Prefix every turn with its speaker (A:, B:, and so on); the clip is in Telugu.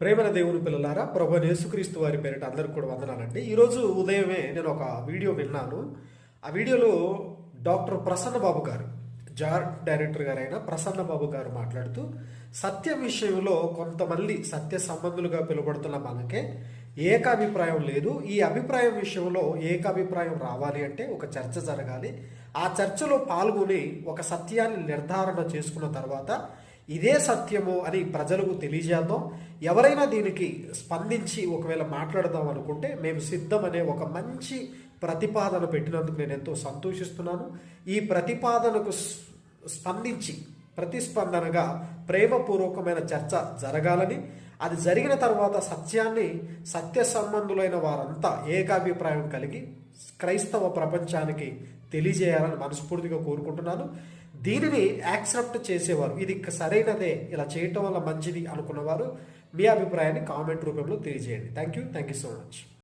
A: ప్రేమల దేవుని పిల్లలారా, ప్రభు యేసుక్రీస్తు వారి పేరిట అందరికి కూడా వందనాలండి. ఈరోజు ఉదయమే నేను ఒక వీడియో విన్నాను. ఆ వీడియోలో డాక్టర్ ప్రసన్న బాబు గారు, జార్ డైరెక్టర్ గారైన ప్రసన్న బాబు గారు మాట్లాడుతూ సత్యం విషయంలో కొంతమంది సత్య సంబంధులుగా పిలువబడుతున్న మనకే ఏకాభిప్రాయం లేదు. ఈ అభిప్రాయం విషయంలో ఏకాభిప్రాయం రావాలి అంటే ఒక చర్చ జరగాలి. ఆ చర్చలో పాల్గొని ఒక సత్యాన్ని నిర్ధారణ చేసుకున్న తర్వాత ఇదే సత్యము అని ప్రజలకు తెలియజేద్దాం. ఎవరైనా దీనికి స్పందించి ఒకవేళ మాట్లాడదాం అనుకుంటే మేము సిద్ధమనే ఒక మంచి ప్రతిపాదన పెట్టినందుకు నేను ఎంతో సంతోషిస్తున్నాను. ఈ ప్రతిపాదనకు స్పందించి ప్రతిస్పందనగా ప్రేమపూర్వకమైన చర్చ జరగాలని, అది జరిగిన తర్వాత సత్యాన్ని సత్య సంబంధులైన వారంతా ఏకాభిప్రాయం కలిగి క్రైస్తవ ప్రపంచానికి తెలియజేయాలని మనస్ఫూర్తిగా కోరుకుంటున్నాను. దీనిని యాక్సెప్ట్ చేసేవారు, ఇది సరైనదే, ఇలా చేయటం వల్ల మంచిది అనుకున్నవారు మీ అభిప్రాయాన్ని కామెంట్ రూపంలో తెలియజేయండి. Thank you so much.